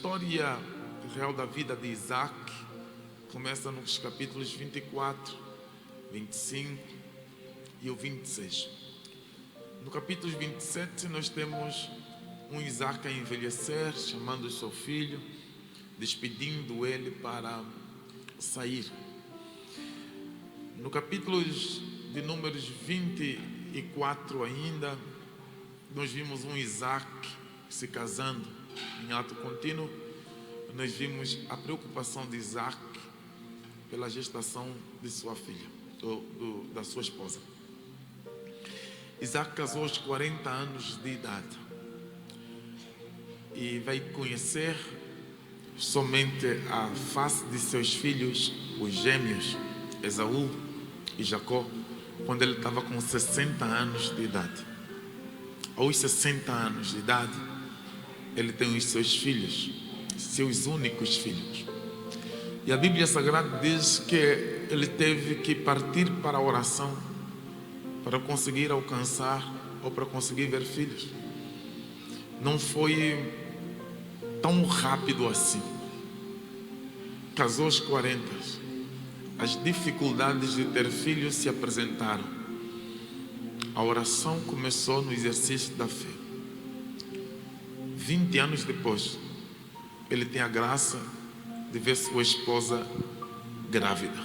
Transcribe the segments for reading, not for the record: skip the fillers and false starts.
A história real da vida de Isaac começa nos capítulos 24, 25 e o 26. No capítulo 27 nós temos um Isaac a envelhecer, chamando o seu filho, despedindo ele para sair. No capítulo de números 24 ainda, nós vimos um Isaac se casando em ato contínuo. Nós vimos a preocupação de Isaac pela gestação de sua filha, da sua esposa. Isaac casou aos 40 anos de idade e vai conhecer somente a face de seus filhos, os gêmeos, Esaú e Jacó, quando ele estava com 60 anos de idade. Aos 60 anos de idade, ele tem os seus filhos, seus únicos filhos. E a Bíblia Sagrada diz que ele teve que partir para a oração para conseguir alcançar ou para conseguir ver filhos. Não foi tão rápido assim. Casou aos 40. As dificuldades de ter filhos se apresentaram. A oração começou no exercício da fé. 20 anos depois, ele tem a graça de ver sua esposa grávida.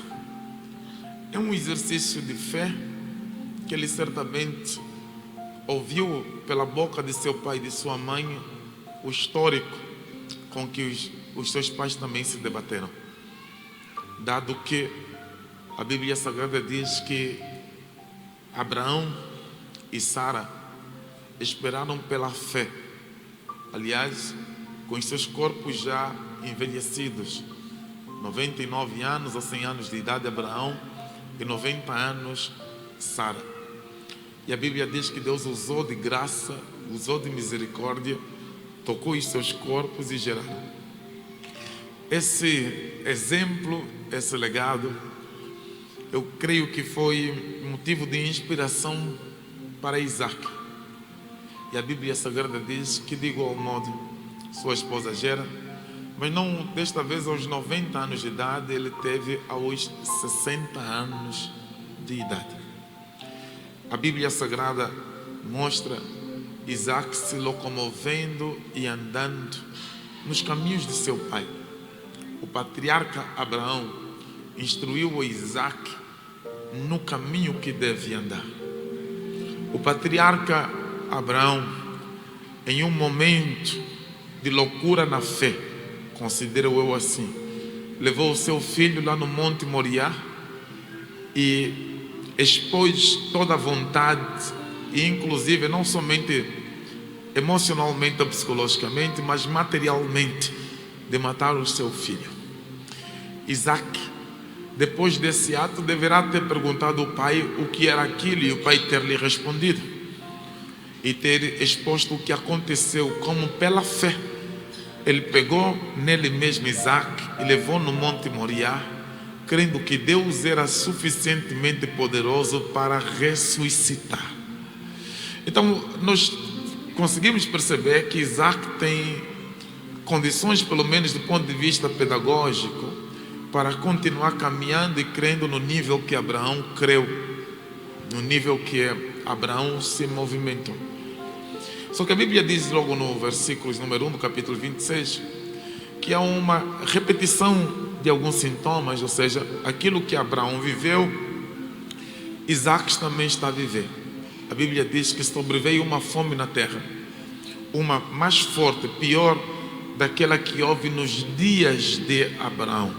É um exercício de fé que ele certamente ouviu pela boca de seu pai e de sua mãe, o histórico com que os seus pais também se debateram. Dado que a Bíblia Sagrada diz que Abraão e Sara esperaram pela fé. Aliás, com os seus corpos já envelhecidos, 99 anos ou 100 anos de idade Abraão e 90 anos Sara. E a Bíblia diz que Deus usou de graça, usou de misericórdia, tocou os seus corpos e geraram. Esse exemplo, esse legado, eu creio que foi motivo de inspiração para Isaac. E a Bíblia Sagrada diz que de igual modo sua esposa gera, mas não desta vez aos 90 anos de idade, ele teve aos 60 anos de idade. A Bíblia Sagrada mostra Isaac se locomovendo e andando nos caminhos de seu pai. O patriarca Abraão instruiu o Isaac no caminho que deve andar. O patriarca Abraão, em um momento de loucura na fé, considero eu assim, levou o seu filho lá no Monte Moriá e expôs toda a vontade, e inclusive não somente emocionalmente ou psicologicamente, mas materialmente, de matar o seu filho. Isaac, depois desse ato, deverá ter perguntado ao pai o que era aquilo e o pai ter lhe respondido e ter exposto o que aconteceu, como pela fé ele pegou nele mesmo Isaac e levou no Monte Moriá, crendo que Deus era suficientemente poderoso para ressuscitar. Então nós conseguimos perceber que Isaac tem condições, pelo menos do ponto de vista pedagógico, para continuar caminhando e crendo no nível que Abraão creu, no nível que Abraão se movimentou. Só que a Bíblia diz logo no versículo número 1 do capítulo 26 que há uma repetição de alguns sintomas, ou seja, aquilo que Abraão viveu, Isaac também está a viver. A Bíblia diz que sobreveio uma fome na terra, uma mais forte, pior daquela que houve nos dias de Abraão.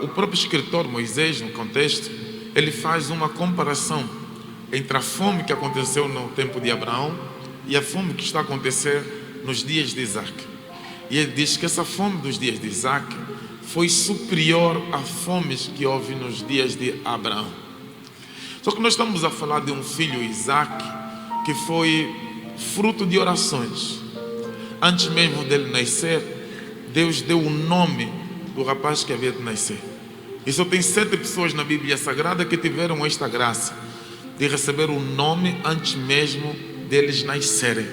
O próprio escritor Moisés, no contexto, ele faz uma comparação entre a fome que aconteceu no tempo de Abraão e a fome que está a acontecer nos dias de Isaac. E ele diz que essa fome dos dias de Isaac foi superior à fome que houve nos dias de Abraão. Só que nós estamos a falar de um filho, Isaac, que foi fruto de orações. Antes mesmo dele nascer, Deus deu o nome do rapaz que havia de nascer. E só tem 7 pessoas na Bíblia Sagrada que tiveram esta graça de receber o nome antes mesmo deles nascerem.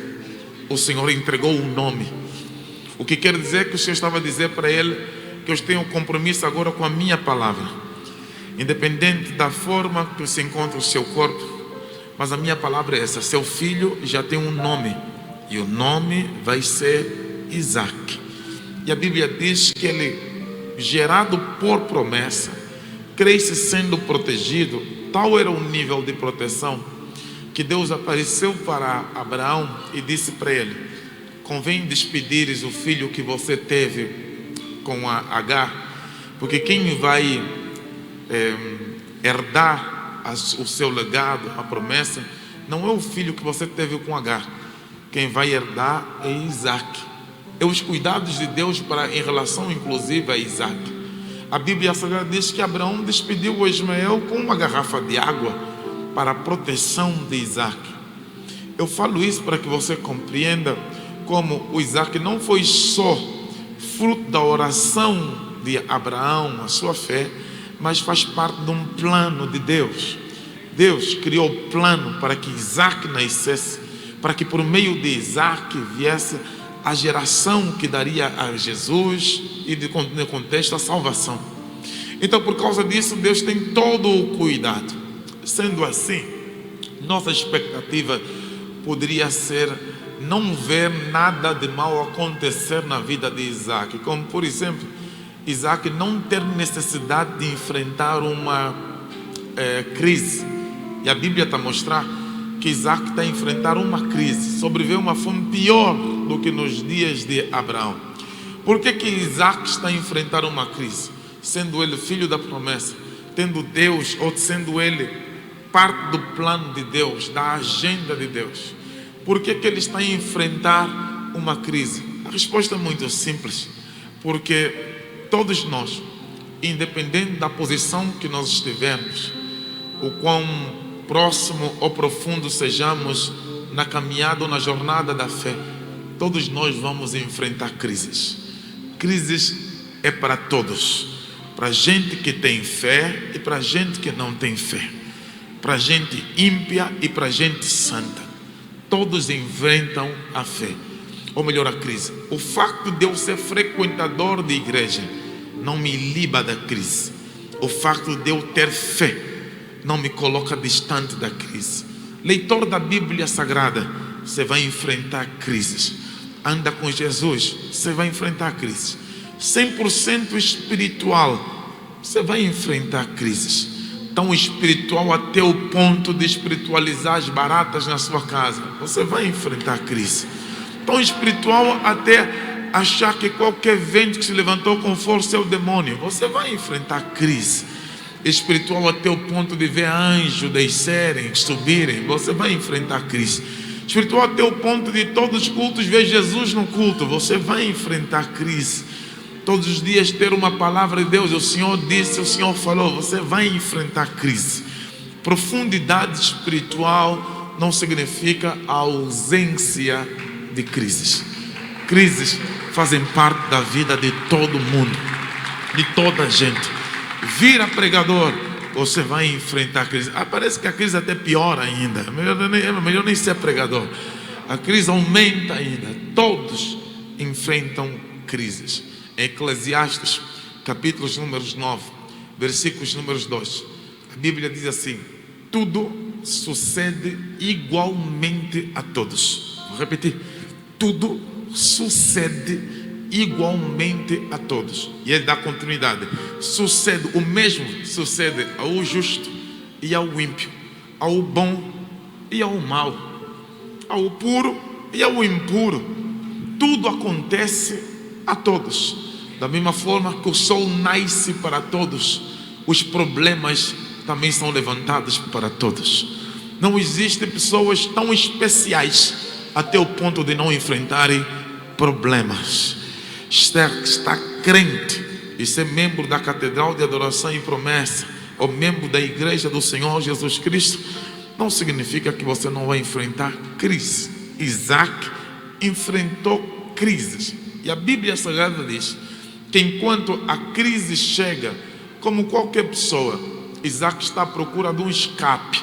O Senhor entregou o nome. O que quer dizer que o Senhor estava a dizer para ele que eu tenho um compromisso agora com a minha palavra. Independente da forma que se encontra o seu corpo, mas a minha palavra é essa: seu filho já tem um nome, e o nome vai ser Isaac. E a Bíblia diz que ele, gerado por promessa, cresce sendo protegido. Tal era o nível de proteção que Deus apareceu para Abraão e disse para ele: convém despedires o filho que você teve com a Agar, porque quem vai herdar o seu legado, a promessa, não é o filho que você teve com Agar. Quem vai herdar é Isaac. É os cuidados de Deus em relação inclusive a Isaac. A Bíblia Sagrada diz que Abraão despediu o Ismael com uma garrafa de água para a proteção de Isaac. Eu falo isso para que você compreenda como o Isaac não foi só fruto da oração de Abraão, a sua fé, mas faz parte de um plano de Deus. Deus criou o plano para que Isaac nascesse, para que por meio de Isaac viesse a geração que daria a Jesus e no contexto a salvação. Então, por causa disso, Deus tem todo o cuidado. Sendo assim, nossa expectativa poderia ser não ver nada de mal acontecer na vida de Isaac, como por exemplo, Isaac não ter necessidade de enfrentar uma crise. E a Bíblia está a mostrar que Isaac está a enfrentar uma crise, sobreveio uma fome pior do que nos dias de Abraão. Por que Isaac está a enfrentar uma crise? Sendo ele filho da promessa, tendo Deus, ou sendo ele parte do plano de Deus, da agenda de Deus. Por que ele está a enfrentar uma crise? A resposta é muito simples. Porque todos nós, independente da posição que nós estivermos, o quão próximo ou profundo sejamos na caminhada ou na jornada da fé, todos nós vamos enfrentar crises. Crises é para todos. Para gente que tem fé e para gente que não tem fé. Para gente ímpia e para gente santa. Todos enfrentam a fé, ou melhor, a crise. O facto de eu ser frequentador de igreja não me livra da crise. O facto de eu ter fé não me coloca distante da crise. Leitor da Bíblia Sagrada, você vai enfrentar crises. Anda com Jesus, você vai enfrentar crises. 100% espiritual, você vai enfrentar crises. Tão espiritual até o ponto de espiritualizar as baratas na sua casa, você vai enfrentar crise. Tão espiritual até achar que qualquer vento que se levantou com força é o demônio, você vai enfrentar crise. Espiritual até o ponto de ver anjos descerem, subirem, você vai enfrentar crise. Espiritual até o ponto de todos os cultos ver Jesus no culto, você vai enfrentar crise. Todos os dias ter uma palavra de Deus, o Senhor disse, o Senhor falou, você vai enfrentar crise. Profundidade espiritual não significa a ausência de crises. Crises fazem parte da vida de todo mundo, de toda a gente. Vira pregador, você vai enfrentar crise. Parece que a crise até piora ainda. É melhor nem ser pregador. A crise aumenta ainda. Todos enfrentam crises. Eclesiastes, capítulos números 9, versículos números 2. A Bíblia diz assim: tudo sucede igualmente a todos. Vou repetir: tudo sucede igualmente a todos. E ele dá continuidade. Sucede, o mesmo sucede ao justo e ao ímpio, ao bom e ao mau, ao puro e ao impuro. Tudo acontece a todos. Da mesma forma que o sol nasce para todos, os problemas também são levantados para todos. Não existem pessoas tão especiais até o ponto de não enfrentarem problemas. Estar crente e ser membro da Catedral de Adoração e Promessa, ou membro da Igreja do Senhor Jesus Cristo, não significa que você não vai enfrentar crise. Isaac enfrentou crises. E a Bíblia Sagrada diz que enquanto a crise chega, como qualquer pessoa, Isaac está à procura de um escape.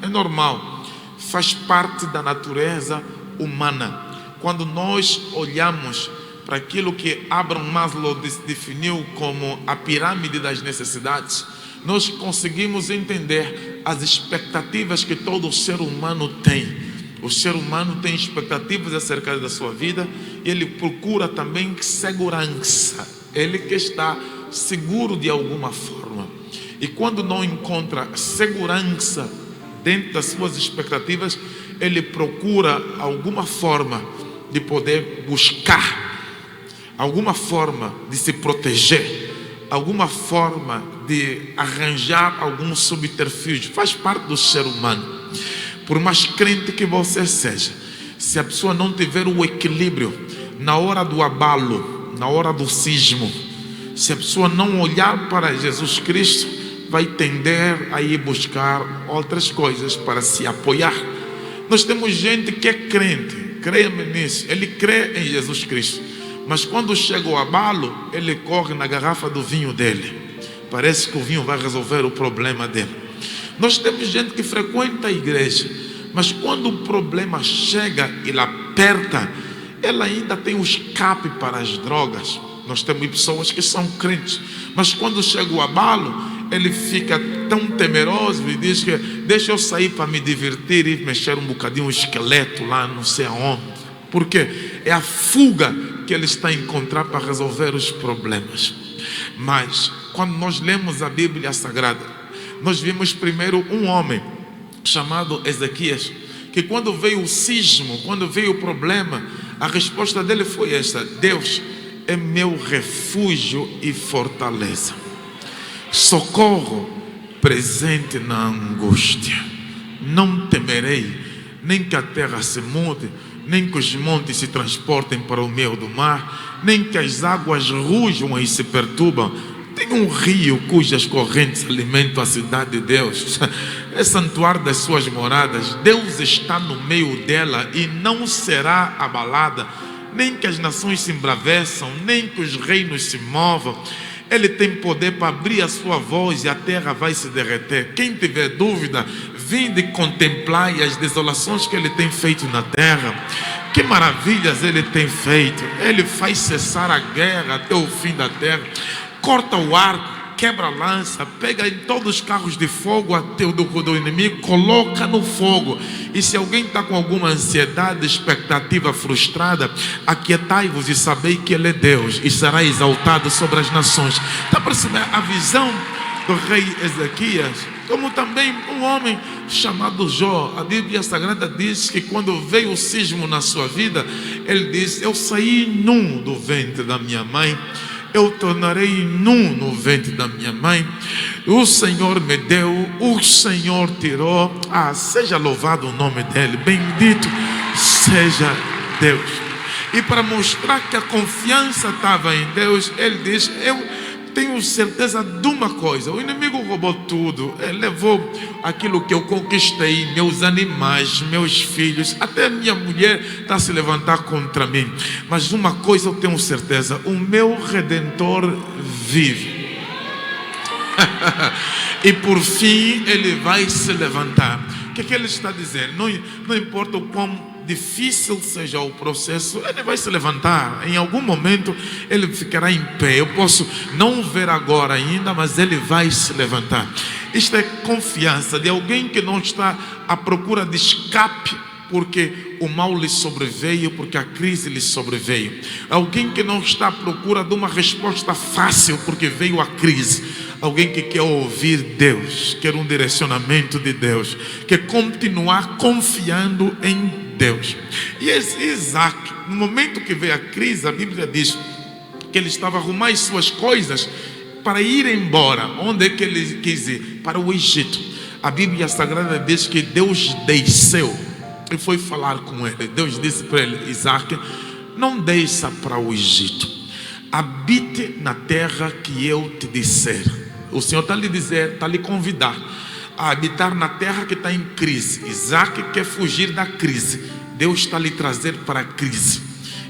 É normal, faz parte da natureza humana. Quando nós olhamos para aquilo que Abraham Maslow definiu como a pirâmide das necessidades, nós conseguimos entender as expectativas que todo ser humano tem. O ser humano tem expectativas acerca da sua vida e ele procura também segurança. Ele quer estar seguro de alguma forma. E quando não encontra segurança dentro das suas expectativas, ele procura alguma forma de poder buscar, alguma forma de se proteger, alguma forma de arranjar algum subterfúgio. Faz parte do ser humano. Por mais crente que você seja, se a pessoa não tiver o equilíbrio na hora do abalo, na hora do sismo, se a pessoa não olhar para Jesus Cristo, vai tender a ir buscar outras coisas para se apoiar. Nós temos gente que é crente, creia-me nisso, ele crê em Jesus Cristo, mas quando chega o abalo, ele corre na garrafa do vinho dele. Parece que o vinho vai resolver o problema dele. Nós temos gente que frequenta a igreja, mas quando o problema chega e ela aperta, ela ainda tem o escape para as drogas. Nós temos pessoas que são crentes, mas quando chega o abalo, ele fica tão temeroso e diz que deixa eu sair para me divertir e mexer um bocadinho o esqueleto lá não sei aonde. Porque é a fuga que ele está a encontrar para resolver os problemas. Mas quando nós lemos a Bíblia Sagrada, nós vimos primeiro um homem chamado Ezequias, que quando veio o sismo, quando veio o problema, a resposta dele foi esta: Deus é meu refúgio e fortaleza, socorro presente na angústia. Não temerei, nem que a terra se mude, nem que os montes se transportem para o meio do mar, nem que as águas rujam e se perturbam. Tem um rio cujas correntes alimentam a cidade de Deus, é santuário das suas moradas. Deus está no meio dela e não será abalada, nem que as nações se embraveçam, nem que os reinos se movam. Ele tem poder para abrir a sua voz e a terra vai se derreter. Quem tiver dúvida, vinde contemplar as desolações que ele tem feito na terra. Que maravilhas ele tem feito. Ele faz cessar a guerra até o fim da terra. Corta o arco, quebra a lança, pega em todos os carros de fogo até o do inimigo, coloca no fogo. E se alguém está com alguma ansiedade, expectativa frustrada, aquietai-vos e sabei que Ele é Deus e será exaltado sobre as nações. Está percebendo a visão do rei Ezequias? Como também um homem chamado Jó. A Bíblia Sagrada diz que quando veio o sismo na sua vida, ele diz: eu saí nu do ventre da minha mãe, eu tornarei nu no ventre da minha mãe. O Senhor me deu, o Senhor tirou. Seja louvado o nome dele, bendito seja Deus. E para mostrar que a confiança estava em Deus, ele diz: eu tenho certeza de uma coisa, o inimigo roubou tudo, levou aquilo que eu conquistei, meus animais, meus filhos, até minha mulher está a se levantar contra mim, mas uma coisa eu tenho certeza: o meu Redentor vive. E por fim ele vai se levantar. O que ele está dizendo? Não importa o quão difícil seja o processo, ele vai se levantar. Em algum momento ele ficará em pé. Eu posso não ver agora ainda, mas ele vai se levantar. Isto é confiança de alguém que não está à procura de escape porque o mal lhe sobreveio, porque a crise lhe sobreveio. Alguém que não está à procura de uma resposta fácil porque veio a crise. Alguém que quer ouvir Deus, quer um direcionamento de Deus, quer continuar confiando em Deus. E esse Isaac, no momento que veio a crise, a Bíblia diz que ele estava a arrumar as suas coisas para ir embora. Onde é que ele quis ir? Para o Egito. A Bíblia Sagrada diz que Deus desceu e foi falar com ele. Deus disse para ele: Isaac, não desça para o Egito, habite na terra que eu te disser. O Senhor está a lhe dizer, está a lhe convidar a habitar na terra que está em crise. Isaac quer fugir da crise, Deus está a lhe trazer para a crise.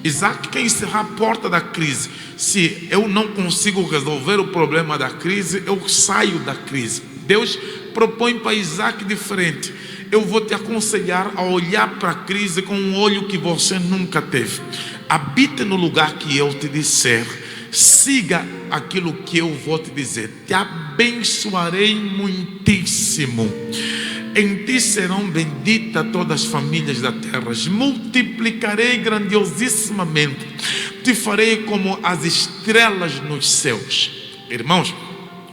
Isaac quer encerrar a porta da crise. Se eu não consigo resolver o problema da crise, eu saio da crise. Deus propõe para Isaac diferente: eu vou te aconselhar a olhar para a crise com um olho que você nunca teve. habite no lugar que eu te disser, siga aquilo que eu vou te dizer, te abençoarei muitíssimo. Em ti serão benditas todas as famílias da terra, multiplicarei grandiosissimamente, te farei como as estrelas nos céus. Irmãos,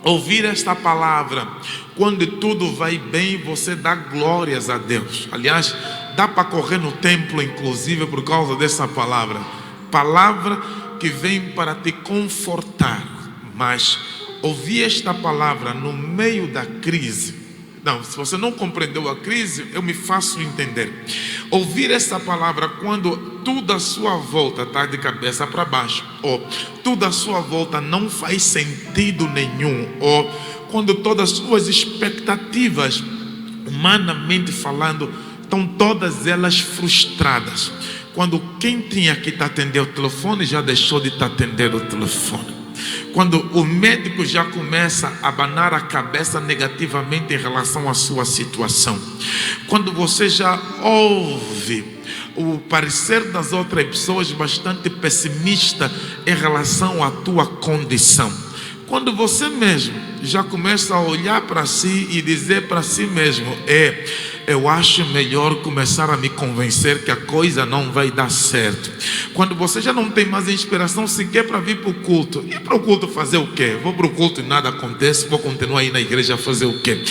ouvir esta palavra, quando tudo vai bem, você dá glórias a Deus. Aliás, dá para correr no templo, inclusive, por causa dessa palavra. Palavra que vem para te confortar. Mas ouvir esta palavra no meio da crise, não, se você não compreendeu a crise, eu me faço entender. Ouvir essa palavra quando tudo à sua volta está de cabeça para baixo, ou tudo à sua volta não faz sentido nenhum, ou quando todas as suas expectativas, humanamente falando, estão todas elas frustradas. Quando quem tinha que te atender o telefone já deixou de te atender o telefone. Quando o médico já começa a abanar a cabeça negativamente em relação à sua situação. Quando você já ouve o parecer das outras pessoas bastante pessimista em relação à tua condição. Quando você mesmo já começa a olhar para si e dizer para si mesmo: eu acho melhor começar a me convencer que a coisa não vai dar certo. Quando você já não tem mais inspiração sequer para vir para o culto. E para o culto fazer o quê? Vou para o culto e nada acontece, vou continuar aí na igreja a fazer o quê?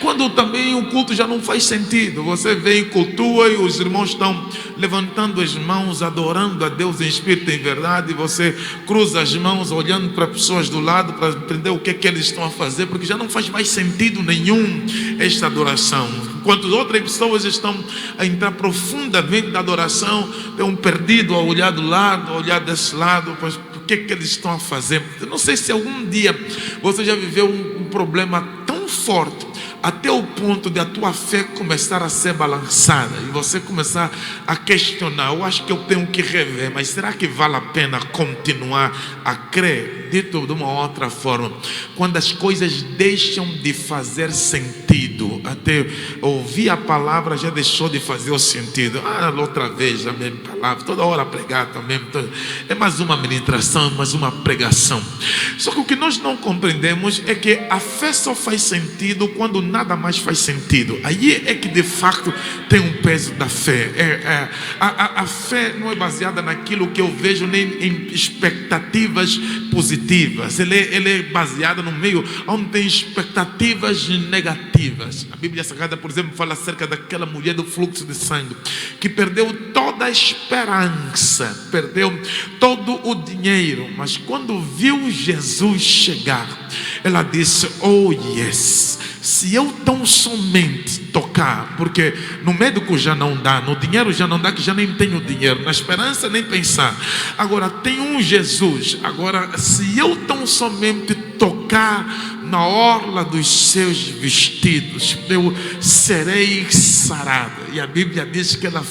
Quando também o culto já não faz sentido. Você vem, cultua e os irmãos estão levantando as mãos, adorando a Deus em espírito e em verdade. E você cruza as mãos, olhando para pessoas do lado para entender o que é que eles estão a fazer, porque já não faz mais sentido nenhum esta adoração. Enquanto outras pessoas estão a entrar profundamente na adoração, tem um perdido a olhar do lado, a olhar desse lado, mas o que é que eles estão a fazer? Eu não sei se algum dia você já viveu um problema tão forte, até o ponto de a tua fé começar a ser balançada e você começar a questionar: eu acho que eu tenho que rever, mas será que vale a pena continuar a crer? Dito de uma outra forma, quando as coisas deixam de fazer sentido, até ouvir a palavra já deixou de fazer o sentido. Outra vez a mesma palavra, toda hora pregar também, é mais uma ministração, mais uma pregação. Só que o que nós não compreendemos é que a fé só faz sentido quando nada mais faz sentido. Aí é que de fato tem um peso da fé. A fé não é baseada naquilo que eu vejo, nem em expectativas positivas. Ela é baseada no meio onde tem expectativas negativas. A Bíblia Sagrada, por exemplo, fala acerca daquela mulher do fluxo de sangue que perdeu toda a esperança, perdeu todo o dinheiro, mas quando viu Jesus chegar, ela disse: oh yes, se eu tão somente tocar, porque no médico já não dá, no dinheiro já não dá, que já nem tenho dinheiro, na esperança nem pensar, agora tem um Jesus, agora se eu tão somente tocar na orla dos seus vestidos, eu serei sarada. E a Bíblia diz que ela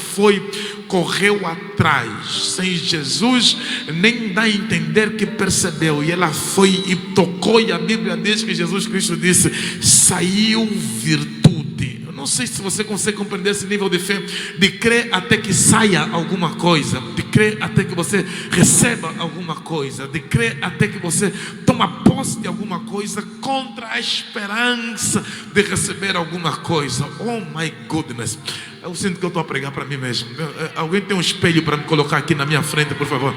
correu atrás, sem Jesus nem dá a entender que percebeu, e ela foi e tocou, e a Bíblia diz que Jesus Cristo disse: saiu virtude. Não sei se você consegue compreender esse nível de fé, de crer até que saia alguma coisa, de crer até que você receba alguma coisa, de crer até que você toma posse de alguma coisa contra a esperança de receber alguma coisa. Oh my goodness, eu sinto que eu estou a pregar para mim mesmo. Alguém tem um espelho para me colocar aqui na minha frente, por favor?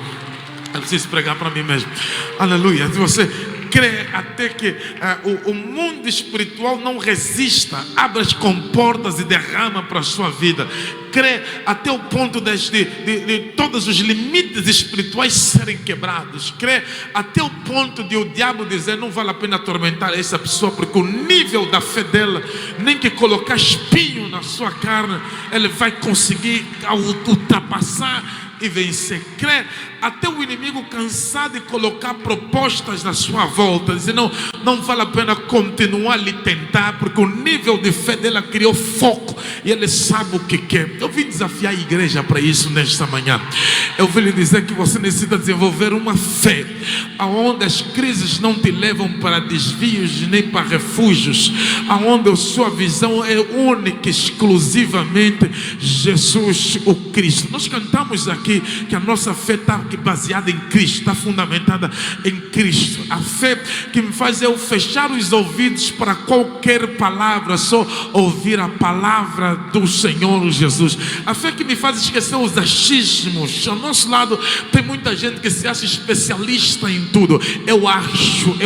Eu preciso pregar para mim mesmo. Aleluia. Se você crê até que o mundo espiritual não resista, abre as comportas e derrama para a sua vida. Crê até o ponto de todos os limites espirituais serem quebrados. Crê até o ponto de o diabo dizer: não vale a pena atormentar essa pessoa, porque o nível da fé dela, nem que colocar espinho na sua carne, ele vai conseguir ultrapassar e vencer. Crê até o inimigo cansar de colocar propostas na sua volta, dizer: não vale a pena continuar a lhe tentar, porque o nível de fé dela criou foco e ele sabe o que quer. Eu vim desafiar a igreja para isso nesta manhã. Eu vim lhe dizer que você necessita desenvolver uma fé aonde as crises não te levam para desvios nem para refúgios, aonde a sua visão é única, exclusivamente Jesus o Cristo. Nós cantamos aqui que a nossa fé está baseada em Cristo, está fundamentada em Cristo. A fé que me faz eu fechar os ouvidos para qualquer palavra, só ouvir a palavra do Senhor Jesus. A fé que me faz esquecer os achismos. Ao nosso lado tem muita gente que se acha especialista em tudo. Eu acho.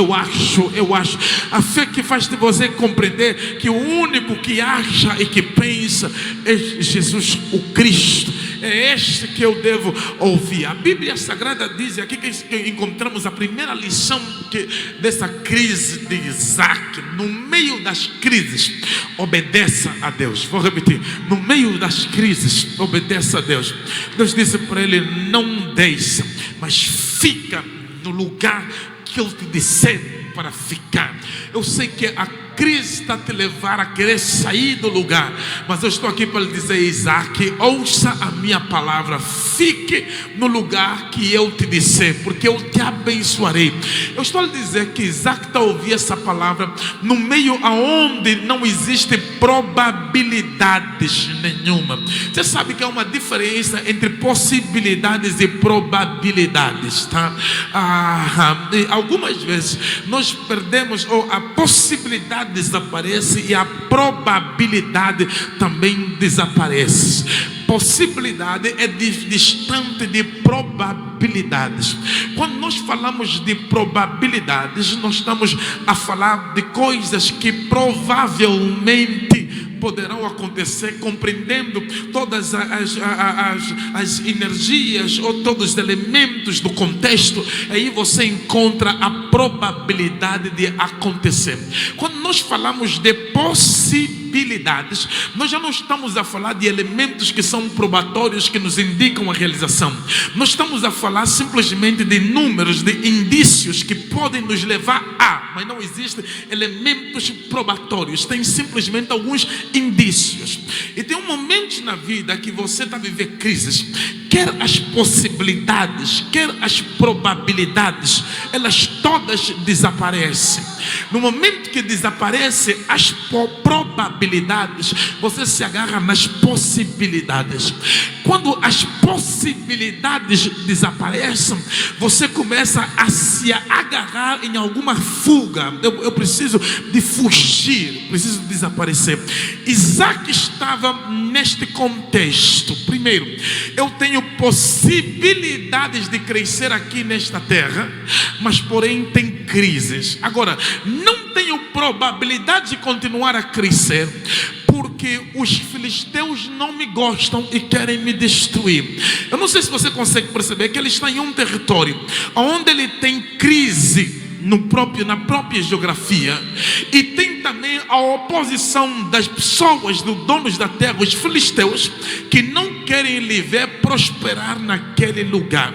A fé que faz você compreender que o único que acha e que pensa é Jesus, o Cristo. É este que eu devo ouvir. A Bíblia Sagrada diz aqui que encontramos a primeira lição dessa crise de Isaac. No meio das crises, obedeça a Deus. Vou repetir: no meio das crises, obedeça a Deus. Deus disse para ele: não deixa, mas fica no lugar que eu te disser para ficar. Eu sei que a crise está te levar a querer sair do lugar, mas eu estou aqui para lhe dizer: Isaac, ouça a minha palavra, fique no lugar que eu te disser, porque eu te abençoarei. Eu estou a lhe dizer que Isaac está a ouvir essa palavra no meio aonde não existe probabilidades nenhuma. Você sabe que há uma diferença entre possibilidades e probabilidades, tá? Algumas vezes nós perdemos, ou a possibilidade desaparece e a probabilidade também desaparece. Possibilidade é distante de probabilidades. Quando nós falamos de probabilidades, nós estamos a falar de coisas que provavelmente poderão acontecer, compreendendo todas as energias ou todos os elementos do contexto. Aí você encontra a probabilidade de acontecer. Quando nós falamos de possibilidades, nós já não estamos a falar de elementos que são probatórios, que nos indicam a realização. Nós estamos a falar simplesmente de números, de indícios que podem nos levar a, mas não existem elementos probatórios, tem simplesmente alguns indícios. E tem um momento na vida que você está a viver crises, quer as possibilidades, quer as probabilidades, elas todas desaparecem. No momento que desaparecem as probabilidades, você se agarra nas possibilidades. Quando as possibilidades desaparecem, você começa a se agarrar em alguma fuga. Eu preciso de fugir, preciso desaparecer. Isaac estava neste contexto. Primeiro, eu tenho possibilidades de crescer aqui nesta terra, mas porém tem crises. Agora, não tenho probabilidade de continuar a crescer, porque os filisteus não me gostam e querem me destruir. Eu não sei se você consegue perceber que ele está em um território onde ele tem crise na própria geografia, e tem também a oposição das pessoas, dos donos da terra, os filisteus, que não querem lhe ver prosperar naquele lugar.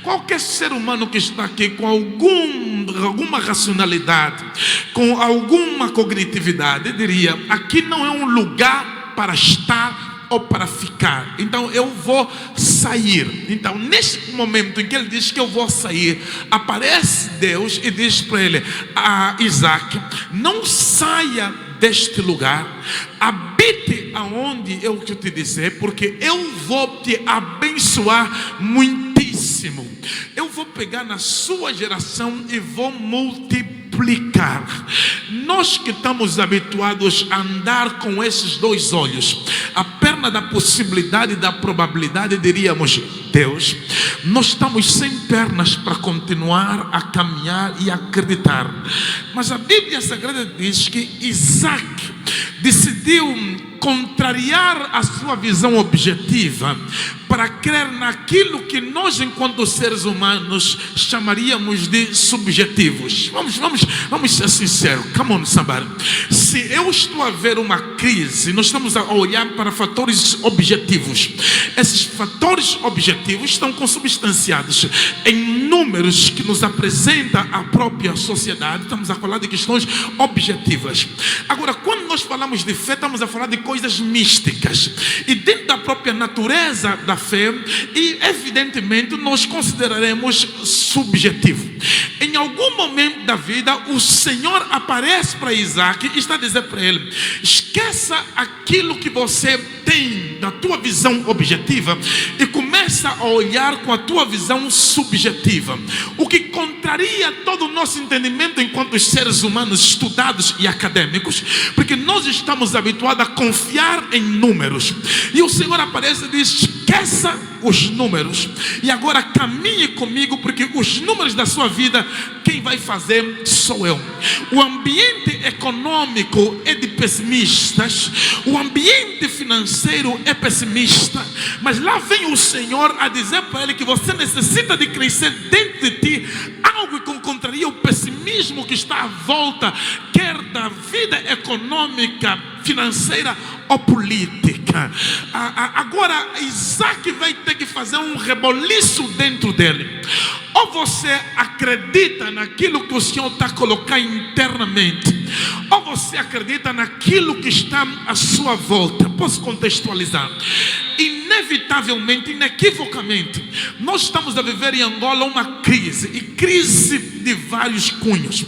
Qualquer ser humano que está aqui com alguma racionalidade, com alguma cognitividade, diria: aqui não é um lugar para estar ou para ficar, então eu vou sair. Então, neste momento em que ele diz que eu vou sair, aparece Deus e diz para ele: Isaac, não saia deste lugar, habite aonde eu te disser, porque eu vou te abençoar muitíssimo. Eu vou pegar na sua geração e vou multiplicar. Nós que estamos habituados a andar com esses dois olhos, a perna da possibilidade e da probabilidade, diríamos: Deus, nós estamos sem pernas para continuar a caminhar e acreditar. Mas a Bíblia Sagrada diz que Isaac decidiu contrariar a sua visão objetiva para crer naquilo que nós, enquanto seres humanos, chamaríamos de subjetivos. Vamos ser sinceros. Come on, somebody. Se eu estou a ver uma crise, nós estamos a olhar para fatores objetivos. Esses fatores objetivos estão consubstanciados em números que nos apresenta a própria sociedade. Estamos a falar de questões objetivas. Agora, quando nós falamos de fé, estamos a falar de coisas místicas, e dentro da própria natureza da fé, e evidentemente nós consideraremos subjetivo. Em algum momento da vida, o Senhor aparece para Isaac e está a dizer para ele: esqueça aquilo que você tem da tua visão objetiva e começa a olhar com a tua visão subjetiva, o que contraria todo o nosso entendimento enquanto seres humanos estudados e acadêmicos, porque nós estamos habituados a confiar em números, e o Senhor aparece e diz: esqueça os números e agora caminhe comigo, porque os números da sua vida quem vai fazer sou eu. O ambiente econômico é de pessimistas, o ambiente financeiro é pessimista, mas lá vem o Senhor a dizer para ele que você necessita de crescer dentro de ti algo que contraria o pessimismo que está à volta, quer da vida econômica, financeira ou política. Agora Isaac vai ter que fazer um reboliço dentro dele. Ou você acredita naquilo que o Senhor está colocando internamente, ou você acredita naquilo que está à sua volta. Posso contextualizar? Inevitavelmente, inequivocamente, nós estamos a viver em Angola uma crise, e crise de vários cunhos.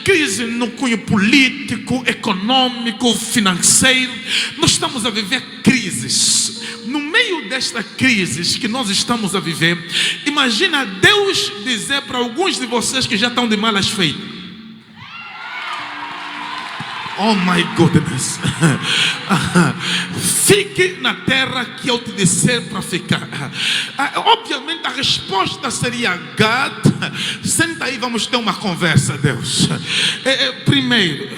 Crise no cunho político, econômico, financeiro. Nós estamos a viver crises. No meio desta crise que nós estamos a viver, imagina Deus dizer para alguns de vocês que já estão de malas feitas: oh my goodness, fique na terra que eu te disser para ficar. Obviamente a resposta seria: God, senta aí, vamos ter uma conversa, Deus. Primeiro,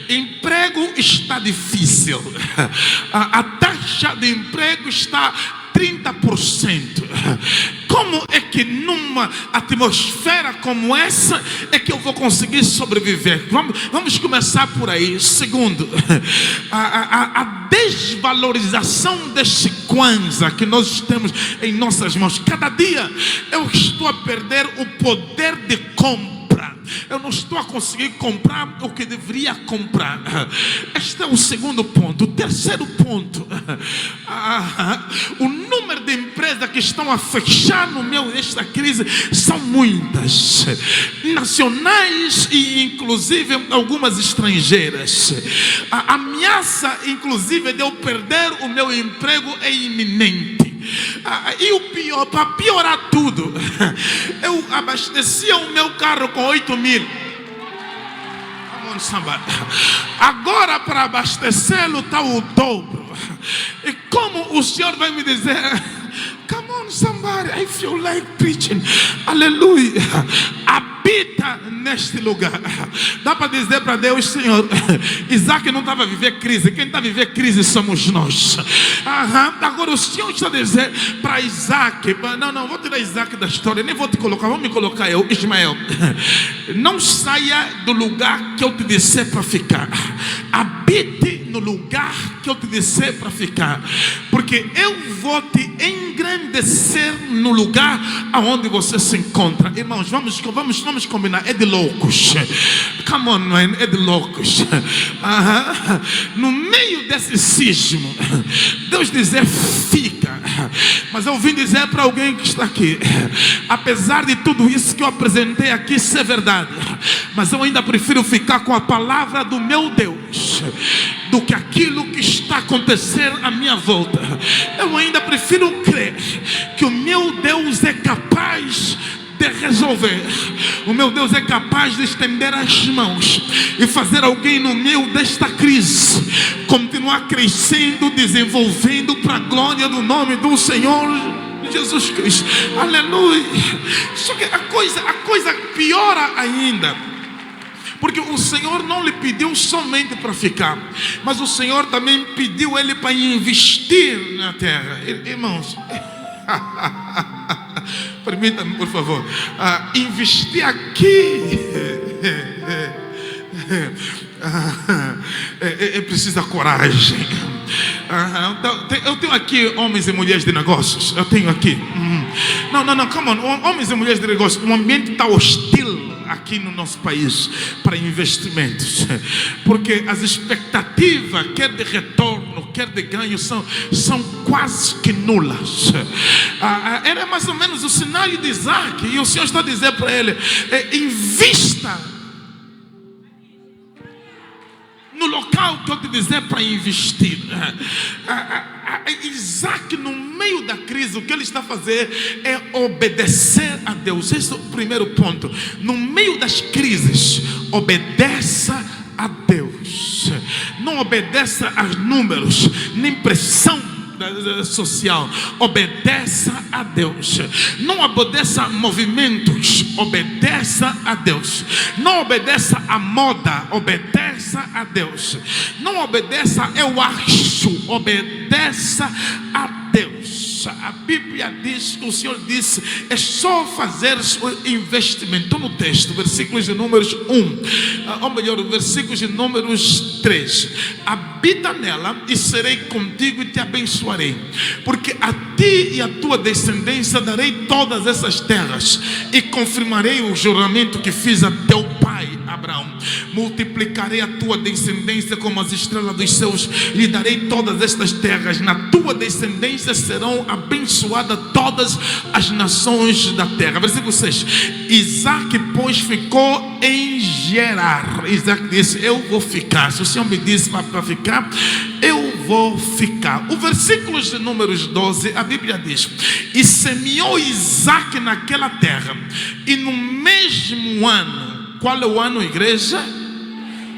emprego está difícil, a taxa de emprego está 30%. Como é que numa atmosfera como essa é que eu vou conseguir sobreviver? Vamos começar por aí. Segundo, a desvalorização deste kwanza que nós temos em nossas mãos. Cada dia eu estou a perder o poder de compra. Eu não estou a conseguir comprar o que deveria comprar. Este é o segundo ponto. O terceiro ponto, o número de empresas que estão a fechar no meio desta crise são muitas, nacionais e inclusive algumas estrangeiras. A ameaça inclusive de eu perder o meu emprego é iminente. E o pior, para piorar tudo, eu abastecia o meu carro com 8.000. Agora para abastecê-lo está o dobro. E como o Senhor vai me dizer: come on somebody, I feel like preaching, aleluia, habita neste lugar. Dá para dizer para Deus: Senhor, Isaac não estava a viver crise, quem está a viver crise somos nós. Agora o Senhor está a dizer para Isaac: não, vou tirar Isaac da história, nem vou te colocar, vou me colocar eu, Ismael. Não saia do lugar que eu te disser para ficar, habite no lugar que eu te disser para ficar, porque eu vou te engrandecer no lugar aonde você se encontra. Irmãos, vamos combinar, é de loucos. Come on, man, é de loucos. No meio desse sismo, Deus dizer: fica. Mas eu vim dizer para alguém que está aqui: apesar de tudo isso que eu apresentei aqui ser verdade, mas eu ainda prefiro ficar com a palavra do meu Deus do que aquilo que está acontecendo à minha volta. Eu ainda prefiro crer que o meu Deus é capaz de resolver. O meu Deus é capaz de estender as mãos e fazer alguém no meio desta crise continuar crescendo, desenvolvendo para a glória do nome do Senhor Jesus Cristo. Aleluia. Só que a coisa piora ainda, porque o Senhor não lhe pediu somente para ficar, mas o Senhor também pediu ele para investir na terra. Irmãos, permita-me por favor, investir aqui é preciso coragem. Eu tenho aqui homens e mulheres de negócios. Eu tenho aqui. Não, come on. Homens e mulheres de negócios. O ambiente está hostil aqui no nosso país para investimentos, porque as expectativas, quer de retorno, quer de ganho, são quase que nulas. Era mais ou menos o cenário de Isaac, e o Senhor está a dizer para ele: invista no no local que eu te dizer para investir. Isaac, no meio da crise, o que ele está a fazer é obedecer a Deus. Esse é o primeiro ponto. No meio das crises, obedeça a Deus. Não obedeça aos números, nem pressão social. Obedeça a Deus. Não obedeça a movimentos, obedeça a Deus. Não obedeça a moda, obedeça a Deus. Não obedeça eu acho, obedeça a Deus. A Bíblia diz, o Senhor disse, é só fazer o investimento. Estou no texto, versículos de Números 1, ou melhor, versículos de Números 3. Habita nela e serei contigo e te abençoarei, porque a ti e a tua descendência darei todas essas terras, e confirmarei o juramento que fiz a teu pai Abraão. Multiplicarei a tua descendência como as estrelas dos céus, e lhe darei todas estas terras. Na tua descendência serão abençoadas todas as nações da terra. Versículo 6. Isaac, pois, ficou em Gerar. Isaac disse, eu vou ficar. Se o Senhor me disse para ficar, eu vou ficar. O versículo de Números 12, a Bíblia diz, e semeou Isaac naquela terra, e no mesmo ano. Qual é o ano, igreja?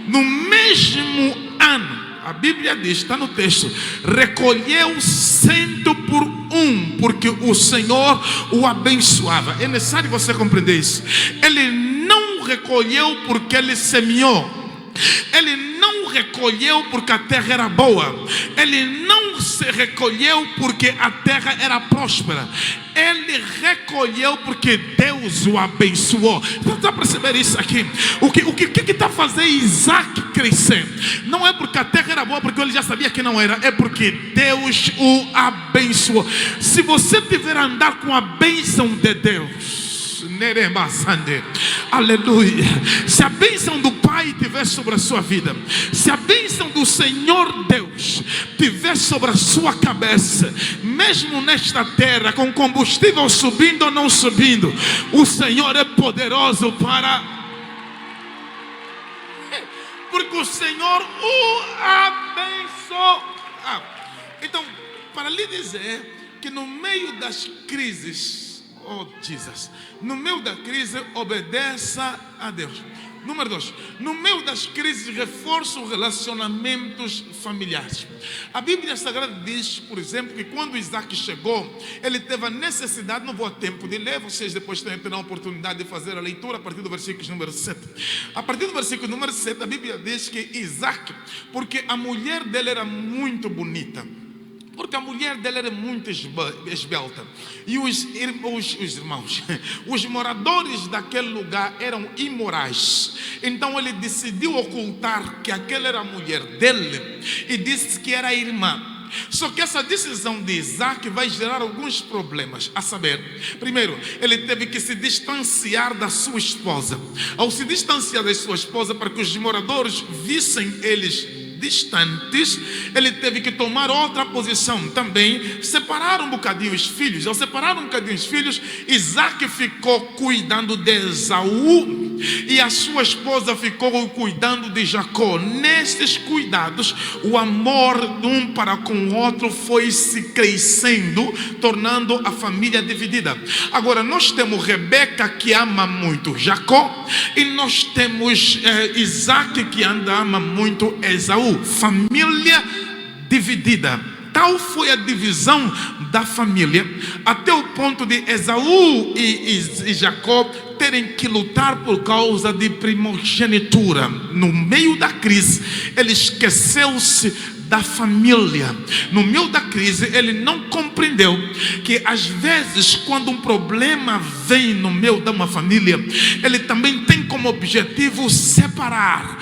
No mesmo ano, a Bíblia diz, está no texto, recolheu 100 por 1, porque o Senhor o abençoava. É necessário você compreender isso. Ele não recolheu porque ele semeou. Ele não recolheu porque a terra era boa. Ele não se recolheu porque a terra era próspera. Ele recolheu porque Deus o abençoou. Você está a perceber isso aqui? O que está fazendo Isaac crescer? Não é porque a terra era boa, porque ele já sabia que não era. É porque Deus o abençoou. Se você tiver a andar com a bênção de Deus, aleluia, se a bênção do Pai estiver sobre a sua vida, se a bênção do Senhor Deus estiver sobre a sua cabeça, mesmo nesta terra, com combustível subindo ou não subindo, o Senhor é poderoso para... porque o Senhor o abençoou. Então, para lhe dizer que no meio das crises, oh Jesus, no meio da crise, obedeça a Deus. Número 2, no meio das crises, reforça os relacionamentos familiares. A Bíblia Sagrada diz, por exemplo, que quando Isaac chegou, ele teve a necessidade, não vou a tempo de ler, vocês depois terão a oportunidade de fazer a leitura a partir do versículo número 7. A partir do versículo número 7, a Bíblia diz que Isaac, porque a mulher dele era muito bonita, porque a mulher dela era muito esbelta, e os irmãos, os moradores daquele lugar eram imorais. Então ele decidiu ocultar que aquela era a mulher dele e disse que era a irmã. Só que essa decisão de Isaac vai gerar alguns problemas, a saber, primeiro, ele teve que se distanciar da sua esposa. Ao se distanciar da sua esposa, para que os moradores vissem eles distantes, ele teve que tomar outra posição também, separar um bocadinho os filhos. Ao separar um bocadinho os filhos, Isaac ficou cuidando de Esaú e a sua esposa ficou cuidando de Jacó. Nesses cuidados, o amor de um para com o outro foi se crescendo, tornando a família dividida. Agora nós temos Rebeca, que ama muito Jacó, e nós temos Isaac, que ama muito Esaú. Família dividida. Tal foi a divisão da família, até o ponto de Esaú e Jacó terem que lutar por causa de primogenitura. No meio da crise, ele esqueceu-se da família. No meio da crise, ele não compreendeu que às vezes, quando um problema vem no meio de uma família, ele também tem como objetivo separar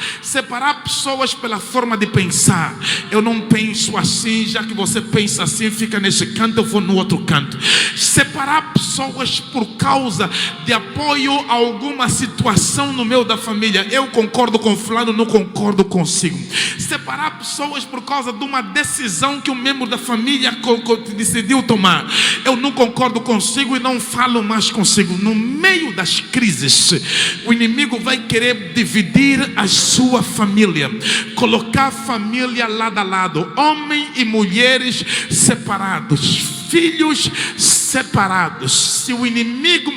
pessoas pela forma de pensar. Eu não penso assim, já que você pensa assim, fica nesse canto, eu vou no outro canto. Separar pessoas por causa de apoio a alguma situação no meio da família. Eu concordo com fulano, não concordo consigo. Separar pessoas por causa causa de uma decisão que um membro da família decidiu tomar. Eu não concordo consigo e não falo mais consigo. No meio das crises, o inimigo vai querer dividir a sua família, colocar a família lado a lado, homem e mulheres separados, filhos separados. Se o inimigo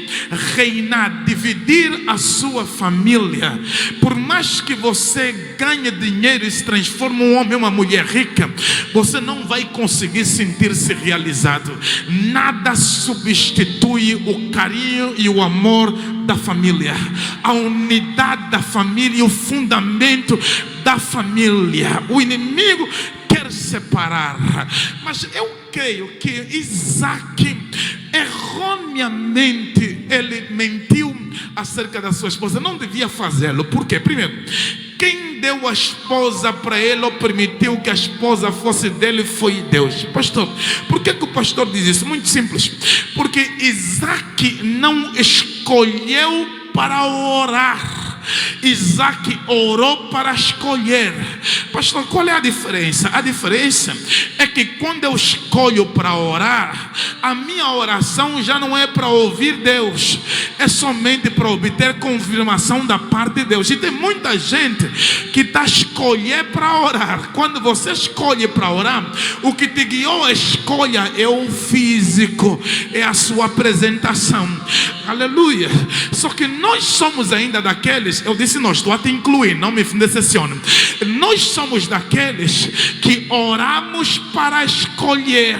reinar, dividir a sua família, por mais que você ganhe dinheiro e se transforme um homem ou uma mulher rica, você não vai conseguir sentir-se realizado. Nada substitui o carinho e o amor da família, a unidade da família e o fundamento da família. O inimigo quer separar, mas eu creio que Isaac, erroneamente, ele mentiu acerca da sua esposa. Não devia fazê-lo. Por quê? Primeiro, quem deu a esposa para ele ou permitiu que a esposa fosse dele foi Deus. Pastor, por que o pastor diz isso? Muito simples. Porque Isaac não escolheu para orar. Isaac orou para escolher. Pastor, qual é a diferença? A diferença é que quando eu escolho para orar, a minha oração já não é para ouvir Deus, é somente para obter confirmação da parte de Deus. E tem muita gente que está a escolher para orar. Quando você escolhe para orar, o que te guiou a escolha é o físico, é a sua apresentação. Aleluia. Só que nós somos ainda daqueles, eu disse nós, estou a te incluir, não me decepcione. Nós somos daqueles que oramos para escolher.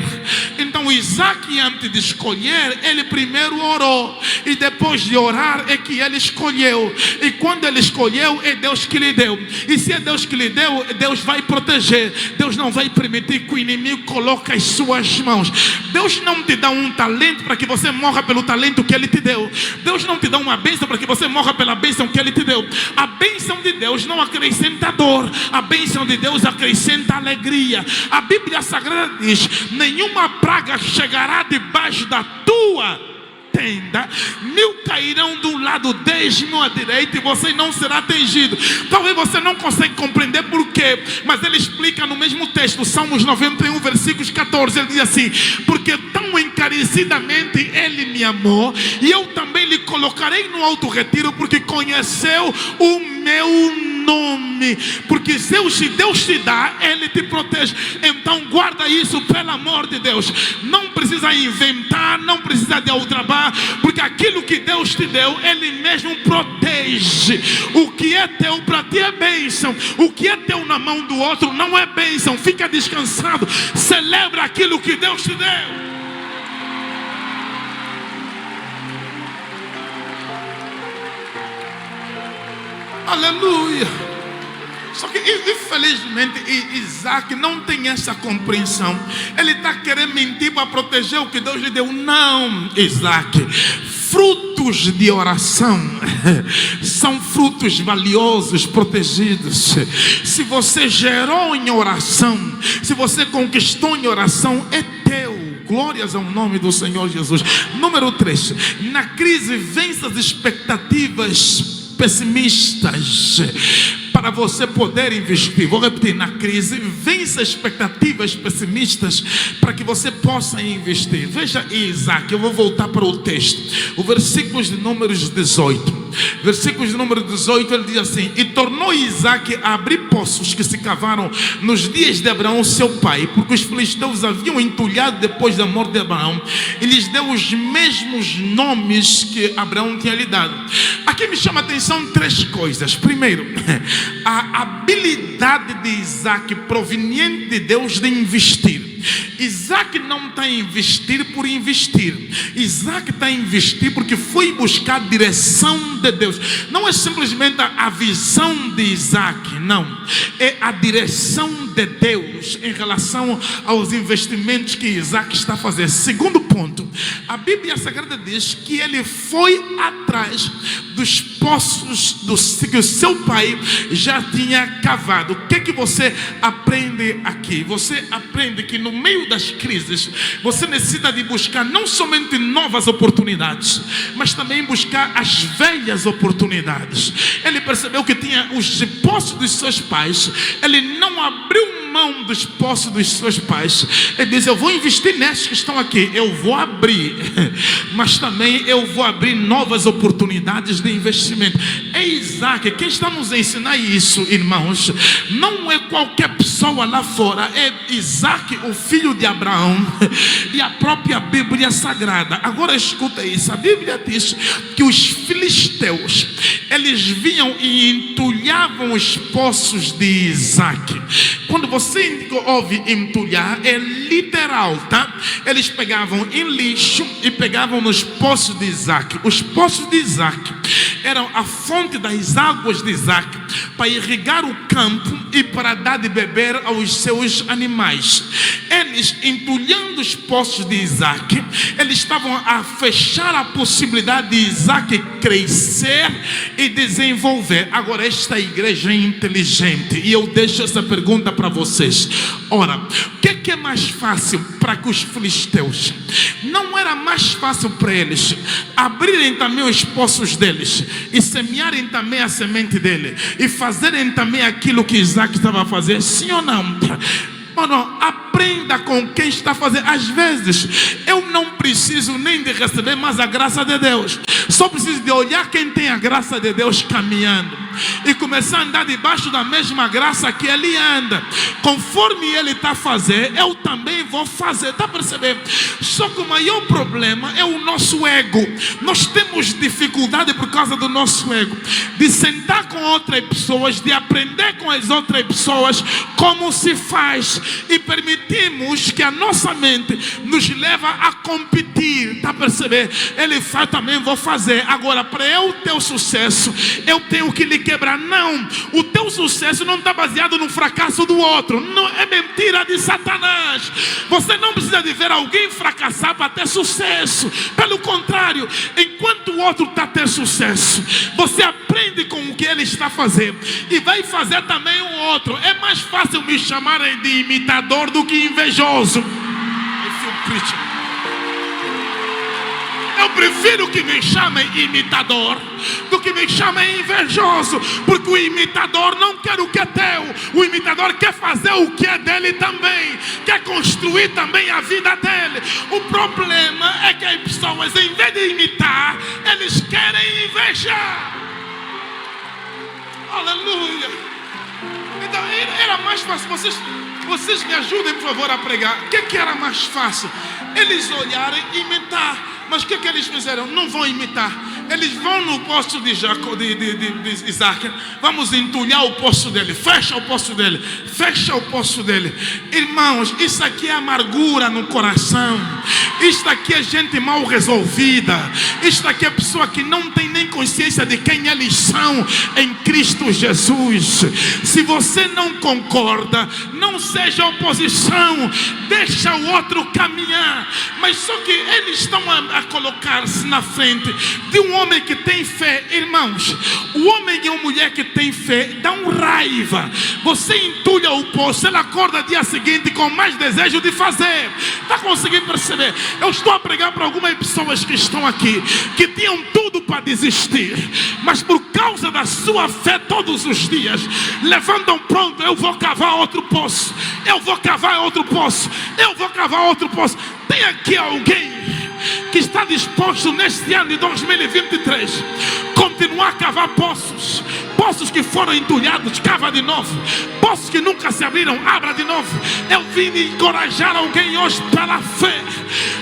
Então Isaac, antes de escolher, ele primeiro orou, e depois de orar é que ele escolheu. E quando ele escolheu, é Deus que lhe deu. E se é Deus que lhe deu, Deus vai proteger. Deus não vai permitir que o inimigo coloque as suas mãos. Deus não te dá um talento para que você morra pelo talento que ele te deu. Deus não te dá uma bênção para que você morra pela bênção que ele te deu. A bênção de Deus não acrescenta dor, a bênção de Deus acrescenta alegria. A Bíblia Sagrada diz: nenhuma praga chegará debaixo da tua tenda, 1000 cairão de um lado, 10.000 à direita, e você não será atingido. Talvez você não consiga compreender por quê, mas ele explica no mesmo texto, Salmos 91, versículos 14, ele diz assim: porque tão encarecidamente ele me amou, e eu também lhe colocarei no alto retiro, porque conheceu o meu nome. Porque se Deus te dá, ele te protege. Então guarda isso, pelo amor de Deus. Não precisa inventar, não precisa de aldrabar, porque aquilo que Deus te deu, ele mesmo protege. O que é teu para ti é bênção, o que é teu na mão do outro não é bênção. Fica descansado, celebra aquilo que Deus te deu. Aleluia. Só que infelizmente Isaac não tem essa compreensão. Ele está querendo mentir para proteger o que Deus lhe deu. Não, Isaac. Frutos de oração são frutos valiosos, protegidos. Se você gerou em oração, se você conquistou em oração, é teu. Glórias ao nome do Senhor Jesus. Número 3. Na crise, vença as expectativas pessimistas para você poder investir. Vou repetir: na crise, vença expectativas pessimistas para que você possa investir. Veja Isaac, eu vou voltar para o texto, o versículo de números 18. Versículo de número 18, ele diz assim: e tornou Isaac a abrir poços que se cavaram nos dias de Abraão seu pai, porque os filisteus haviam entulhado depois da morte de Abraão, e lhes deu os mesmos nomes que Abraão tinha lhe dado. Aqui me chama a atenção 3 coisas. Primeiro, a habilidade de Isaac proveniente de Deus de investir. Isaac não está a investir por investir. Isaac está a investir porque foi buscar a direção de Deus. Não é simplesmente a visão de Isaac, não. É a direção de Deus em relação aos investimentos que Isaac está a fazer. Segundo ponto, a Bíblia Sagrada diz que ele foi atrás dos poços que o seu pai já tinha cavado. O que você aprende aqui? Você aprende que no meio das crises, você necessita de buscar não somente novas oportunidades, mas também buscar as velhas oportunidades. Ele percebeu que tinha os poços dos seus pais, ele não abriu mão dos poços dos seus pais. Ele diz: eu vou investir nesses que estão aqui, eu vou abrir, mas também eu vou abrir novas oportunidades de investimento. É Isaac. Quem está nos ensinar isso, irmãos, não é qualquer pessoa lá fora, é Isaac, o filho de Abraão, e a própria Bíblia Sagrada. Agora escuta isso, a Bíblia diz que os filisteus, eles vinham e entulhavam os poços de Isaac. Quando você ouve entulhar, é literal, tá? Eles pegavam em lixo e pegavam nos poços de Isaac. Os poços de Isaac eram a fonte das águas de Isaac para irrigar o campo e para dar de beber aos seus animais. Eles, entulhando os poços de Isaac, eles estavam a fechar a possibilidade de Isaac crescer e desenvolver. Agora, esta igreja é inteligente e eu deixo essa pergunta para vocês. Ora, o que é mais fácil para que os filisteus? Não era mais fácil para eles abrirem também os poços deles e semearem também a semente dele e fazerem também aquilo que Isaac estava a fazer? Sim ou não? Mano, aprenda com quem está fazendo. Às vezes eu não preciso nem de receber mais a graça de Deus, só preciso de olhar quem tem a graça de Deus caminhando e começar a andar debaixo da mesma graça que ele anda. Conforme ele está fazendo, eu também vou fazer. Está percebendo? Só que o maior problema é o nosso ego. Nós temos dificuldade por causa do nosso ego, de sentar com outras pessoas, de aprender com as outras pessoas como se faz, e permitimos que a nossa mente nos leva a competir. Está percebendo? Ele faz, também vou fazer. Agora, para eu ter o sucesso, eu tenho que lhe quebrar. Não, o teu sucesso não está baseado no fracasso do outro. Não, é mentira de Satanás. Você não precisa de ver alguém fracassar para ter sucesso. Pelo contrário, enquanto o outro está tendo sucesso, você aprende com o que ele está fazendo e vai fazer também o outro. É mais fácil me chamarem de imitador do que invejoso. Eu prefiro que me chamem imitador do que me chamem invejoso, porque o imitador não quer o que é teu. O imitador quer fazer o que é dele também, quer construir também a vida dele. O problema é que as pessoas, em vez de imitar, eles querem invejar. Aleluia. Então era mais fácil. Vocês me ajudem, por favor, a pregar. O que era mais fácil? Eles olharem e imitar. Mas o que eles fizeram? Não vão imitar. Eles vão no poço de Isaac. Vamos entulhar o poço dele. Fecha o poço dele. Fecha o poço dele. Irmãos, isso aqui é amargura no coração. Isto aqui é gente mal resolvida. Isto aqui é pessoa que não tem nem consciência de quem eles são em Cristo Jesus. Se você não concorda, não seja oposição. Deixa o outro caminhar. Mas só que eles estão a colocar-se na frente de um homem que tem fé. Irmãos, o homem e a mulher que tem fé dão raiva. Você entulha o poço, ele acorda dia seguinte com mais desejo de fazer. Está conseguindo perceber? Eu estou a pregar para algumas pessoas que estão aqui, que tinham tudo para desistir, mas por causa da sua fé todos os dias levantam, pronto, eu vou cavar outro poço, eu vou cavar outro poço, eu vou cavar outro poço. Tem aqui alguém que está disposto neste ano de 2023 continuar a cavar poços? Poços que foram entulhados, cava de novo. Poços que nunca se abriram, abra de novo. Eu vim encorajar alguém hoje pela fé.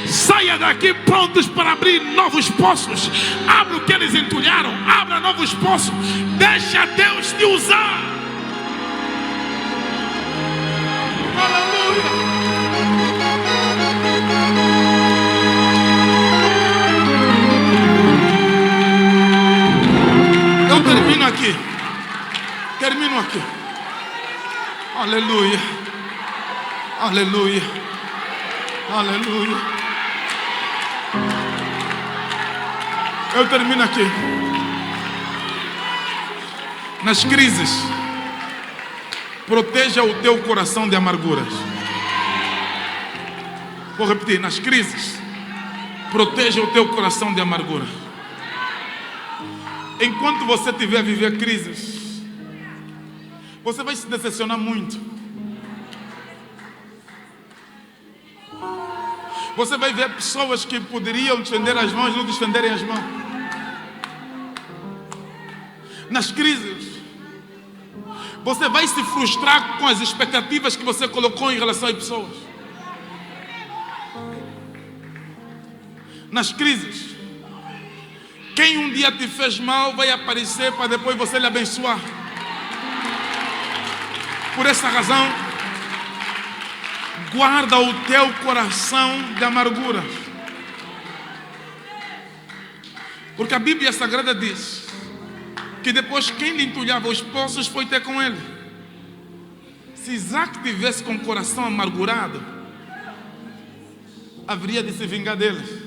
Saia daqui prontos para abrir novos poços. Abra o que eles entulharam, abra novos poços. Deixa Deus te usar. Aleluia. Eu termino aqui. Aleluia. Aleluia. Aleluia. Eu termino aqui. Nas crises, proteja o teu coração de amarguras. Vou repetir. Nas crises, proteja o teu coração de amargura. Enquanto você tiver a viver crises, você vai se decepcionar muito. Você vai ver pessoas que poderiam estender as mãos, não estenderem as mãos. Nas crises, você vai se frustrar com as expectativas que você colocou em relação às pessoas. Nas crises, quem um dia te fez mal vai aparecer para depois você lhe abençoar. Por essa razão, guarda o teu coração de amargura. Porque a Bíblia Sagrada diz que depois quem lhe entulhava os poços foi ter com ele. Se Isaac tivesse com o coração amargurado, haveria de se vingar dele.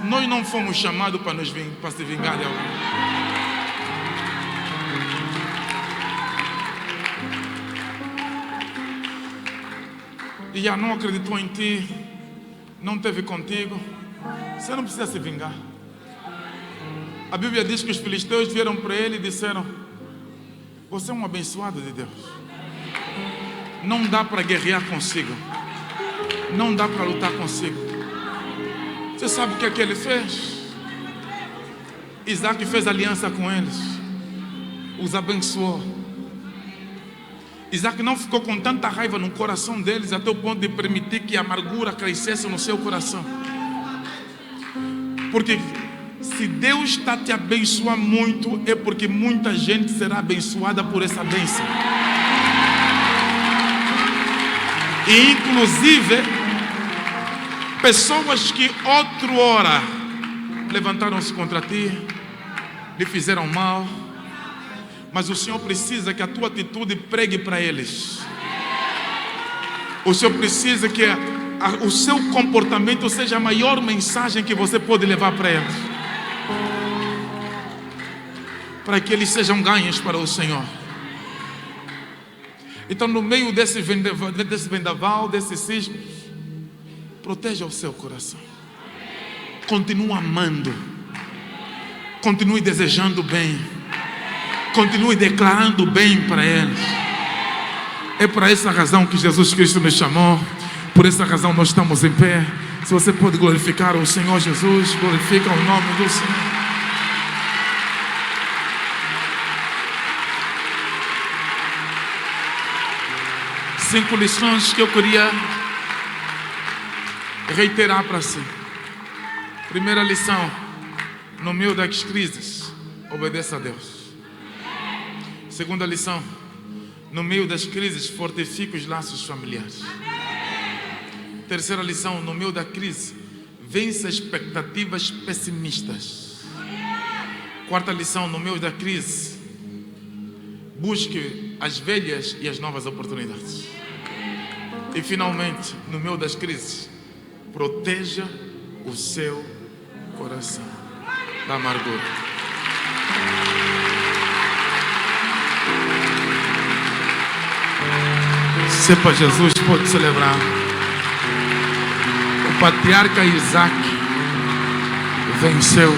Nós não fomos chamados para se vingar de alguém. E já não acreditou em ti, não teve contigo, você não precisa se vingar. A Bíblia diz que os filisteus vieram para ele e disseram: você é um abençoado de Deus. Não dá para guerrear consigo. Não dá para lutar consigo. Você sabe o que é que ele fez? Isaac fez aliança com eles. Os abençoou. Isaac não ficou com tanta raiva no coração deles até o ponto de permitir que a amargura crescesse no seu coração. Porque se Deus está te abençoando muito, é porque muita gente será abençoada por essa bênção. E inclusive pessoas que outrora levantaram-se contra ti, lhe fizeram mal, mas o Senhor precisa que a tua atitude pregue para eles. O Senhor precisa que o seu comportamento seja a maior mensagem que você pode levar para eles, para que eles sejam ganhos para o Senhor. Então, no meio desse vendaval, desses cismos, proteja o seu coração. Continue amando. Continue desejando bem. Continue declarando bem para eles. É por essa razão que Jesus Cristo nos chamou. Por essa razão nós estamos em pé. Se você pode glorificar o Senhor Jesus, glorifica o nome do Senhor. Cinco lições que eu queria reiterar para si. Primeira lição: no meio das crises, obedeça a Deus. Segunda lição: no meio das crises, fortifique os laços familiares. Terceira lição: no meio da crise, vença expectativas pessimistas. Quarta lição: no meio da crise, busque as velhas e as novas oportunidades. E finalmente, no meio das crises, proteja o seu coração da amargura. Sepa, Jesus pode celebrar. O patriarca Isaac venceu